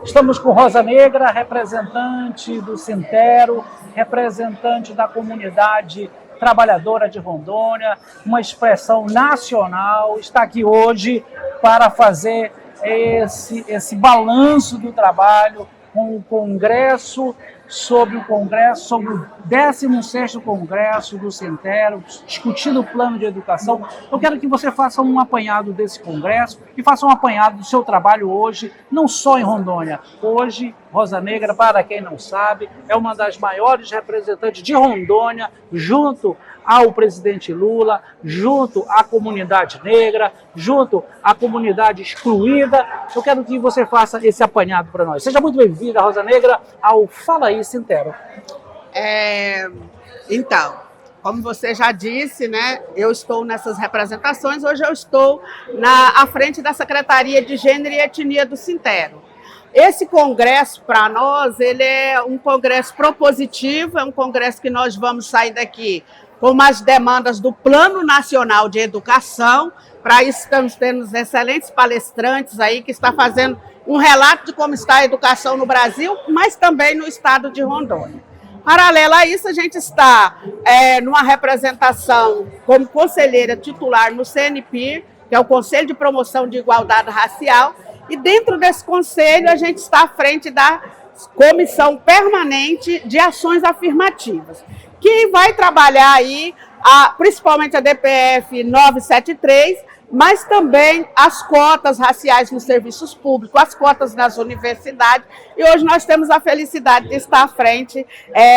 Estamos com Rosa Negra, representante do Sintero, representante da comunidade trabalhadora de Rondônia, uma expressão nacional, está aqui hoje para fazer esse balanço do trabalho com o Congresso, sobre o 16º Congresso do Sintero, discutindo o plano de educação. Eu quero que você faça um apanhado desse Congresso e faça um apanhado do seu trabalho hoje, não só em Rondônia. Hoje, Rosa Negra, para quem não sabe, é uma das maiores representantes de Rondônia, junto ao presidente Lula, junto à comunidade negra, junto à comunidade excluída. Eu quero que você faça esse apanhado para nós. Seja muito bem-vinda, Rosa Negra, ao Fala Aí Sintero. Então, como você já disse, né, eu estou nessas representações. Hoje eu estou à frente da Secretaria de Gênero e Etnia do Sintero. Esse congresso, para nós, ele é um congresso propositivo, é um congresso que nós vamos sair daqui com as demandas do Plano Nacional de Educação. Para isso, estamos tendo excelentes palestrantes aí que estão fazendo um relato de como está a educação no Brasil, mas também no estado de Rondônia. Paralelo a isso, a gente está numa representação como conselheira titular no CNPIR, que é o Conselho de Promoção de Igualdade Racial, e dentro desse conselho a gente está à frente da Comissão Permanente de Ações Afirmativas, que vai trabalhar aí, principalmente a DPF 973, mas também as cotas raciais nos serviços públicos, as cotas nas universidades, e hoje nós temos a felicidade de estar à frente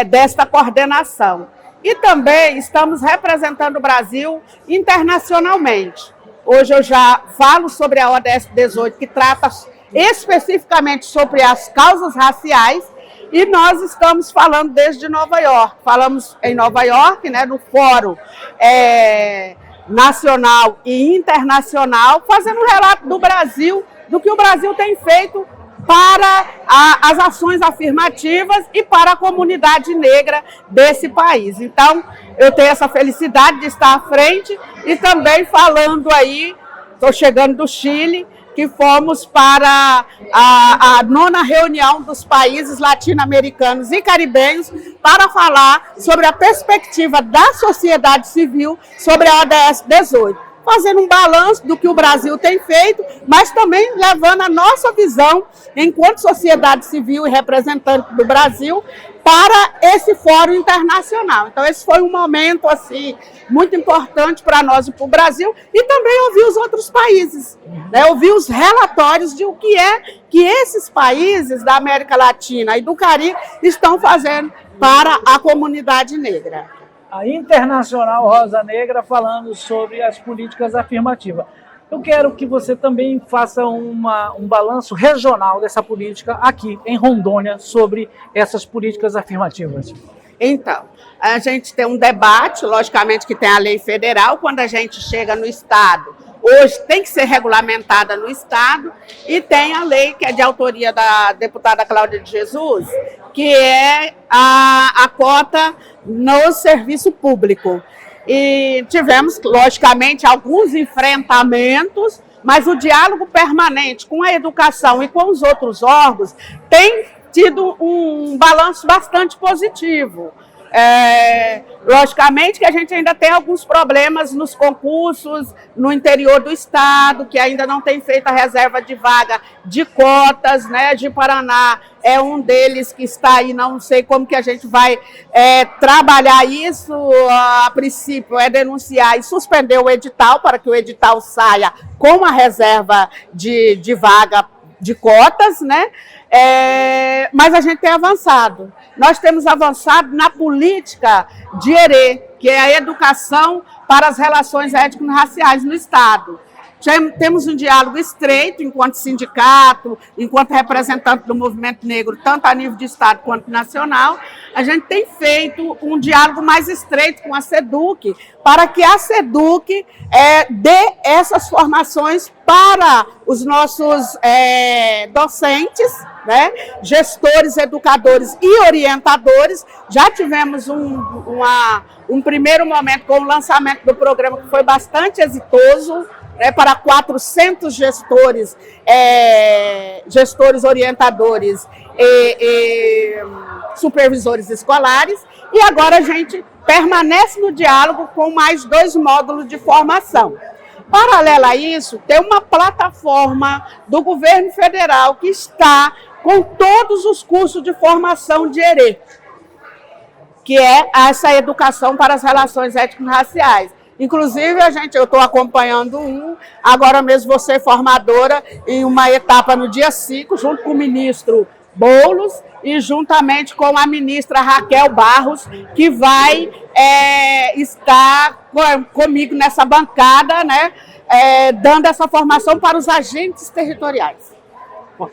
desta coordenação. E também estamos representando o Brasil internacionalmente. Hoje eu já falo sobre a ODS 18, que trata especificamente sobre as causas raciais, e nós estamos falando desde Nova York. Falamos em Nova York, né, no Fórum Nacional e Internacional, fazendo um relato do Brasil, do que o Brasil tem feito para as ações afirmativas e para a comunidade negra desse país. Então, eu tenho essa felicidade de estar à frente e também falando aí, estou chegando do Chile, que fomos para a 9ª reunião dos países latino-americanos e caribenhos para falar sobre a perspectiva da sociedade civil sobre a ODS 18, fazendo um balanço do que o Brasil tem feito, mas também levando a nossa visão enquanto sociedade civil e representante do Brasil para esse fórum internacional. Então esse foi um momento assim muito importante para nós e para o Brasil, e também ouvir os outros países, né? Ouvir os relatórios de o que é que esses países da América Latina e do Caribe estão fazendo para a comunidade negra. A Internacional Rosa Negra falando sobre as políticas afirmativas. Eu quero que você também faça um balanço regional dessa política aqui em Rondônia sobre essas políticas afirmativas. Então, a gente tem um debate, logicamente que tem a lei federal, quando a gente chega no estado, hoje tem que ser regulamentada no estado, e tem a lei que é de autoria da deputada Cláudia de Jesus, que é a cota no serviço público. E tivemos, logicamente, alguns enfrentamentos, mas o diálogo permanente com a educação e com os outros órgãos tem tido um balanço bastante positivo. Logicamente que a gente ainda tem alguns problemas nos concursos no interior do estado, que ainda não tem feito a reserva de vaga de cotas, né? De Paraná é um deles que está aí, não sei como que a gente vai trabalhar isso. A princípio é denunciar e suspender o edital para que o edital saia com a reserva de vaga de cotas, né? Mas a gente tem avançado. Nós temos avançado na política de ERE, que é a educação para as relações étnico-raciais no estado. Temos um diálogo estreito enquanto sindicato, enquanto representante do movimento negro, tanto a nível de estado quanto nacional. A gente tem feito um diálogo mais estreito com a SEDUC, para que a SEDUC dê essas formações para os nossos docentes, né, gestores, educadores e orientadores. Já tivemos um primeiro momento com o lançamento do programa que foi bastante exitoso, né, para 400 gestores, gestores orientadores e supervisores escolares, e agora a gente permanece no diálogo com mais 2 módulos de formação. Paralelo a isso, tem uma plataforma do governo federal que está com todos os cursos de formação de ERE, que é essa educação para as relações étnico-raciais. Inclusive, eu estou acompanhando agora mesmo vou ser formadora em uma etapa no dia 5, junto com o ministro Boulos e juntamente com a ministra Raquel Barros, que vai estar comigo nessa bancada, né, dando essa formação para os agentes territoriais.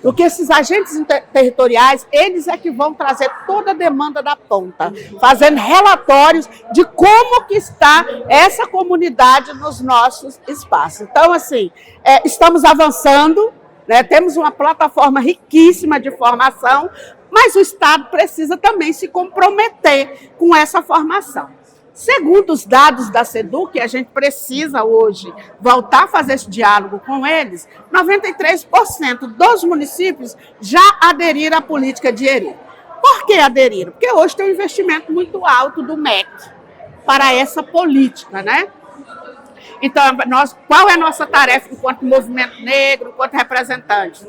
Porque esses agentes territoriais, eles é que vão trazer toda a demanda da ponta, fazendo relatórios de como que está essa comunidade nos nossos espaços. Então, assim, estamos avançando, né? Temos uma plataforma riquíssima de formação, mas o Estado precisa também se comprometer com essa formação. Segundo os dados da SEDUC, a gente precisa hoje voltar a fazer esse diálogo com eles, 93% dos municípios já aderiram à política de ERE. Por que aderiram? Porque hoje tem um investimento muito alto do MEC para essa política, né? Então, qual é a nossa tarefa enquanto movimento negro, enquanto representantes?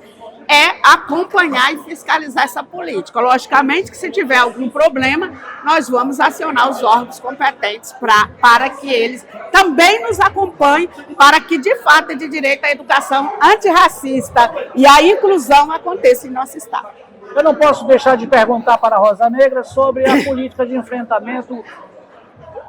É acompanhar e fiscalizar essa política. Logicamente que se tiver algum problema, nós vamos acionar os órgãos competentes para que eles também nos acompanhem, para que de fato de direito à educação antirracista e à inclusão aconteça em nosso estado. Eu não posso deixar de perguntar para a Rosa Negra sobre a política de enfrentamento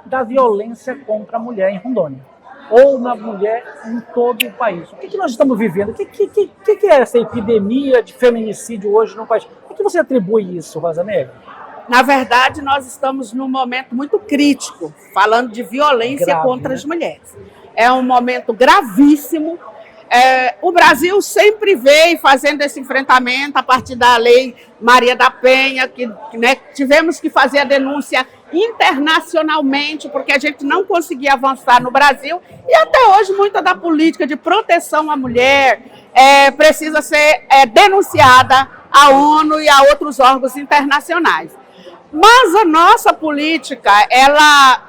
da violência contra a mulher em Rondônia, ou na mulher em todo o país. O que nós estamos vivendo? O que é essa epidemia de feminicídio hoje no país? O que você atribui isso, Rosa Negra? Na verdade, nós estamos num momento muito crítico, falando de violência contra as mulheres. É um momento gravíssimo. O Brasil sempre veio fazendo esse enfrentamento a partir da Lei Maria da Penha, que né, tivemos que fazer a denúncia internacionalmente, porque a gente não conseguia avançar no Brasil, e até hoje muita da política de proteção à mulher precisa ser denunciada à ONU e a outros órgãos internacionais. Mas a nossa política, ela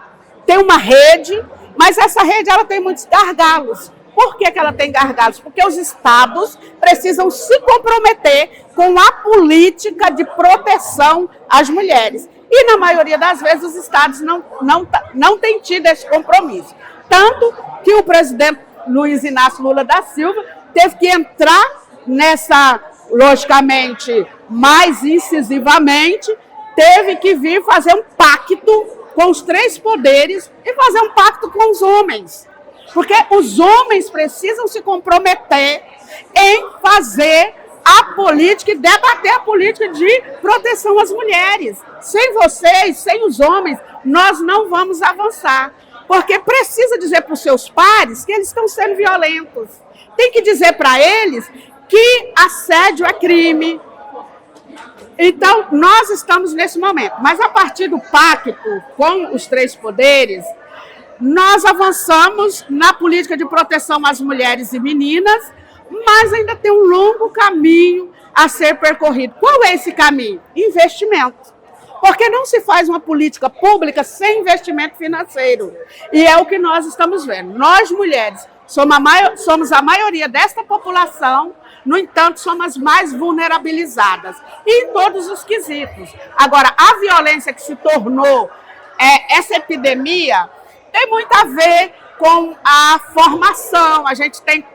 tem uma rede, mas essa rede ela tem muitos gargalos. Por que ela tem gargalos? Porque os estados precisam se comprometer com a política de proteção às mulheres. E, na maioria das vezes, os estados não têm tido esse compromisso. Tanto que o presidente Luiz Inácio Lula da Silva teve que entrar nessa, logicamente, mais incisivamente, teve que vir fazer um pacto com os 3 poderes e fazer um pacto com os homens. Porque os homens precisam se comprometer em fazer a política e debater a política de proteção às mulheres. Sem vocês, sem os homens, nós não vamos avançar. Porque precisa dizer para os seus pares que eles estão sendo violentos. Tem que dizer para eles que assédio é crime. Então, nós estamos nesse momento. Mas a partir do pacto com os 3 poderes, nós avançamos na política de proteção às mulheres e meninas, mas ainda tem um longo caminho a ser percorrido. Qual é esse caminho? Investimento. Porque não se faz uma política pública sem investimento financeiro. E é o que nós estamos vendo. Nós, mulheres, somos a maioria desta população, no entanto, somos as mais vulnerabilizadas. E em todos os quesitos. Agora, a violência que se tornou essa epidemia tem muito a ver com a formação. A gente tem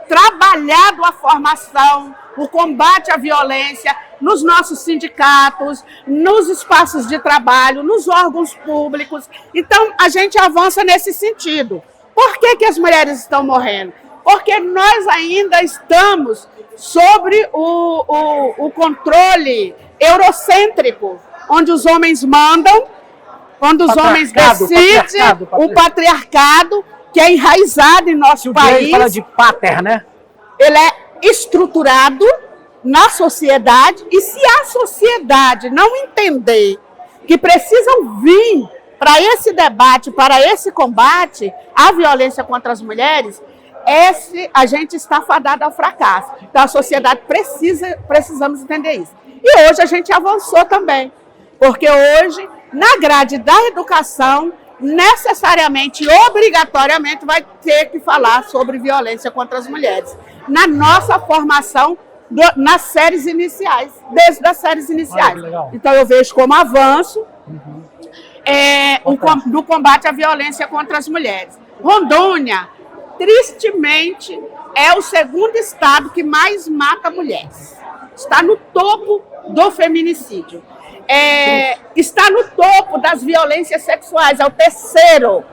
trabalhado a formação, o combate à violência nos nossos sindicatos, nos espaços de trabalho, nos órgãos públicos. Então, a gente avança nesse sentido. Por que as mulheres estão morrendo? Porque nós ainda estamos sobre o controle eurocêntrico, onde os homens mandam, onde os homens decidem, o patriarcado, que é enraizado em nosso país. Fala de pater, né? Ele é estruturado na sociedade, e se a sociedade não entender que precisam vir para esse debate, para esse combate à violência contra as mulheres, a gente está fadado ao fracasso. Então, a sociedade precisamos entender isso. E hoje a gente avançou também, porque hoje, na grade da educação, necessariamente, obrigatoriamente, vai ter que falar sobre violência contra as mulheres. Na nossa formação, nas séries iniciais, desde as séries iniciais. Então, eu vejo como avanço do combate à violência contra as mulheres. Rondônia, tristemente, é o segundo estado que mais mata mulheres. Está no topo do feminicídio. Está no topo das violências sexuais, é o terceiro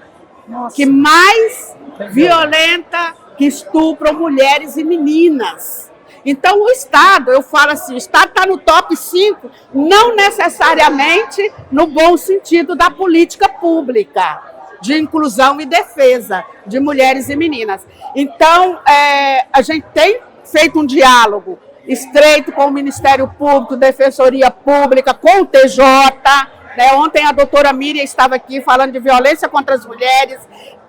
que mais violenta, que estupram mulheres e meninas. Então, o Estado, eu falo assim, o Estado está no top 5, não necessariamente no bom sentido da política pública, de inclusão e defesa de mulheres e meninas. Então, a gente tem feito um diálogo estreito com o Ministério Público, Defensoria Pública, com o TJ. Ontem a doutora Miriam estava aqui falando de violência contra as mulheres.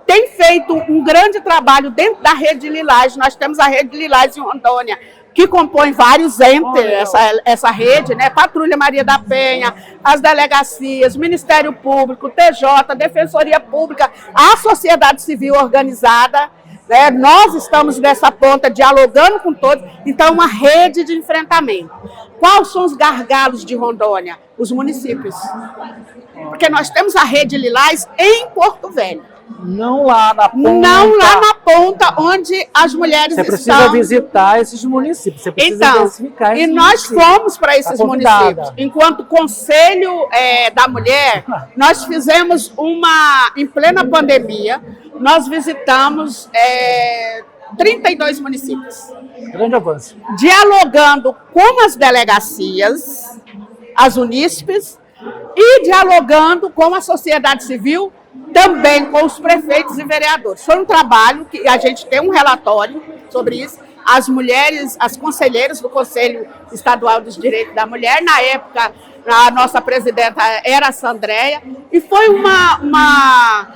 Tem feito um grande trabalho dentro da Rede Lilás. Nós temos a Rede Lilás em Rondônia, que compõe vários entes, essa rede, Patrulha Maria da Penha, as delegacias, Ministério Público, TJ, Defensoria Pública, a sociedade civil organizada. Nós estamos nessa ponta dialogando com todos, então uma rede de enfrentamento. Quais são os gargalos de Rondônia? Os municípios. Porque nós temos a Rede Lilás em Porto Velho. Não lá na ponta. Não lá na ponta onde as mulheres estão. Você precisa visitar esses municípios, você precisa identificar esses municípios. E nós fomos para esses municípios. Enquanto Conselho da Mulher, nós fizemos em plena pandemia, nós visitamos 32 municípios. Grande avanço. Dialogando com as delegacias, as Uníspes, e dialogando com a sociedade civil, também com os prefeitos e vereadores. Foi um trabalho que a gente tem um relatório sobre isso. As mulheres, as conselheiras do Conselho Estadual dos Direitos da Mulher, na época, a nossa presidenta era a Sandréia, e foi uma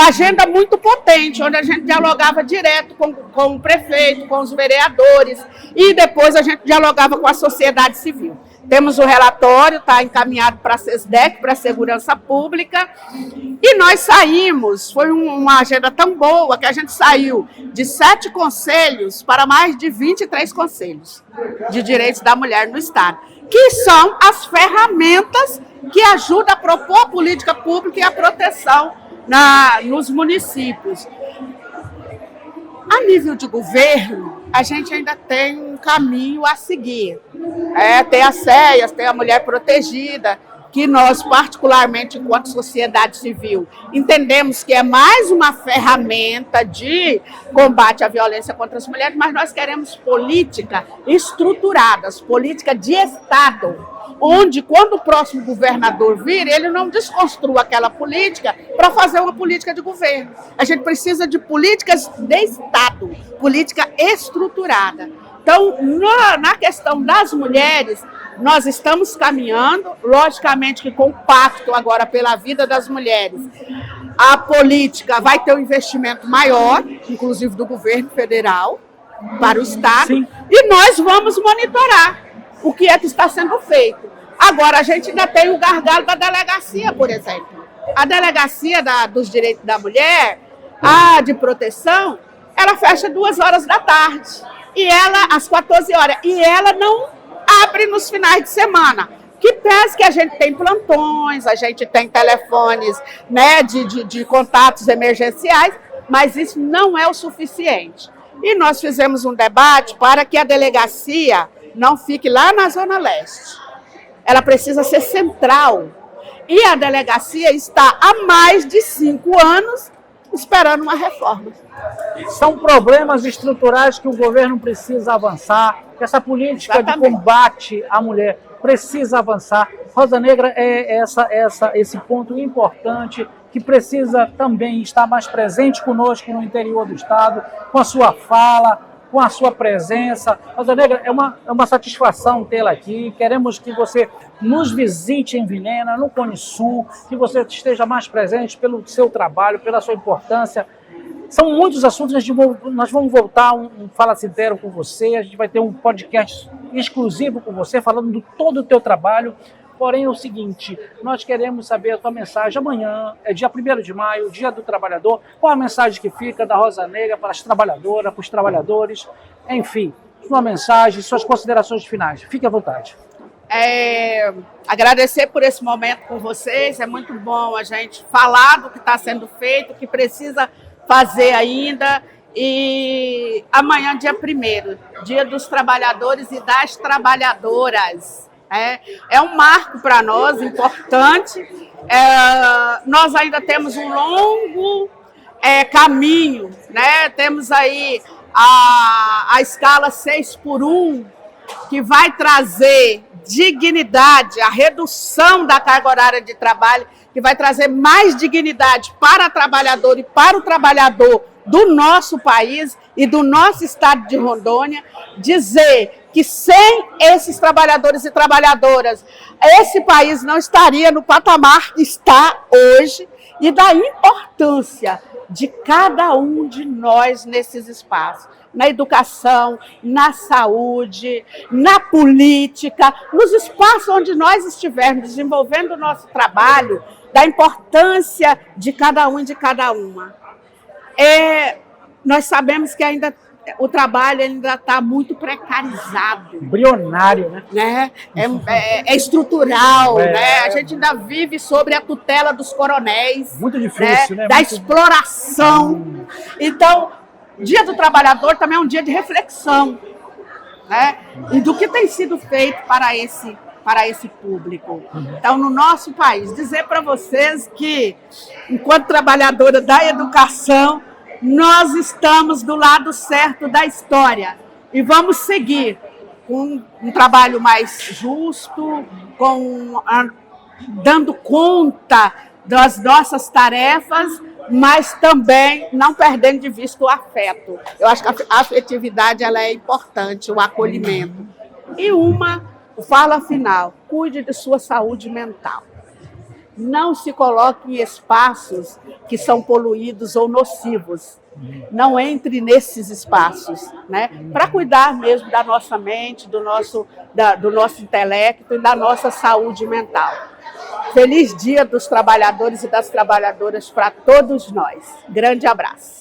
agenda muito potente, onde a gente dialogava direto com o prefeito, com os vereadores, e depois a gente dialogava com a sociedade civil. Temos o relatório, está encaminhado para a SESDEC, para a Segurança Pública, e nós saímos, foi uma agenda tão boa que a gente saiu de 7 conselhos para mais de 23 conselhos de direitos da mulher no Estado, que são as ferramentas que ajudam a propor a política pública e a proteção nos municípios. A nível de governo, a gente ainda tem um caminho a seguir. Tem as CEAs, tem a mulher protegida, que nós, particularmente, enquanto sociedade civil, entendemos que é mais uma ferramenta de combate à violência contra as mulheres, mas nós queremos política estruturadas, política de Estado, onde, quando o próximo governador vir, ele não desconstrua aquela política para fazer uma política de governo. A gente precisa de políticas de Estado, política estruturada. Então, na questão das mulheres, nós estamos caminhando, logicamente que com o pacto agora pela vida das mulheres, a política vai ter um investimento maior, inclusive do governo federal, para o Estado, sim, e nós vamos monitorar o que é que está sendo feito. Agora, a gente ainda tem o gargalo da delegacia, por exemplo. A delegacia dos direitos da mulher, a de proteção, ela fecha 2 horas da tarde, e ela, às 14 horas, e ela não abre nos finais de semana. Que pese que a gente tem plantões, a gente tem telefones, de contatos emergenciais, mas isso não é o suficiente. E nós fizemos um debate para que a delegacia não fique lá na Zona Leste. Ela precisa ser central. E a delegacia está há mais de 5 anos esperando uma reforma. São problemas estruturais que o governo precisa avançar, que essa política de combate à mulher precisa avançar. Rosa Negra é esse ponto importante que precisa também estar mais presente conosco no interior do Estado, com a sua fala, com a sua presença. Rosa Negra, é uma satisfação tê-la aqui. Queremos que você nos visite em Vilhena, no Cone Sul, que você esteja mais presente pelo seu trabalho, pela sua importância. São muitos assuntos, nós vamos voltar um Fala Sintero com você, a gente vai ter um podcast exclusivo com você, falando de todo o teu trabalho. Porém, é o seguinte, nós queremos saber a tua mensagem. Amanhã é dia 1º de maio, Dia do Trabalhador. Qual a mensagem que fica da Rosa Negra para as trabalhadoras, para os trabalhadores? Enfim, sua mensagem, suas considerações finais. Fique à vontade. Agradecer por esse momento com vocês. É muito bom a gente falar do que está sendo feito, o que precisa fazer ainda. E amanhã, dia 1º, Dia dos Trabalhadores e das Trabalhadoras. É um marco para nós, importante. Nós ainda temos um longo caminho, né? Temos aí a escala 6x1, que vai trazer dignidade, a redução da carga horária de trabalho, que vai trazer mais dignidade para a trabalhadora e para o trabalhador do nosso país e do nosso estado de Rondônia. Dizer que sem esses trabalhadores e trabalhadoras, esse país não estaria no patamar que está hoje, e da importância de cada um de nós nesses espaços, na educação, na saúde, na política, nos espaços onde nós estivermos desenvolvendo o nosso trabalho, da importância de cada um e de cada uma. Nós sabemos que ainda o trabalho ainda está muito precarizado. Embrionário, né? É estrutural, né? A gente ainda vive sobre a tutela dos coronéis. Muito difícil, né? Da exploração. Então, Dia do Trabalhador também é um dia de reflexão, né? E do que tem sido feito para esse público. Então, no nosso país, dizer para vocês que, enquanto trabalhadora da educação, nós estamos do lado certo da história e vamos seguir com um trabalho mais justo, dando conta das nossas tarefas, mas também não perdendo de vista o afeto. Eu acho que a afetividade ela é importante, o acolhimento. E fala final, cuide de sua saúde mental. Não se coloque em espaços que são poluídos ou nocivos. Não entre nesses espaços, né? Para cuidar mesmo da nossa mente, do nosso intelecto e da nossa saúde mental. Feliz Dia dos Trabalhadores e das Trabalhadoras para todos nós. Grande abraço.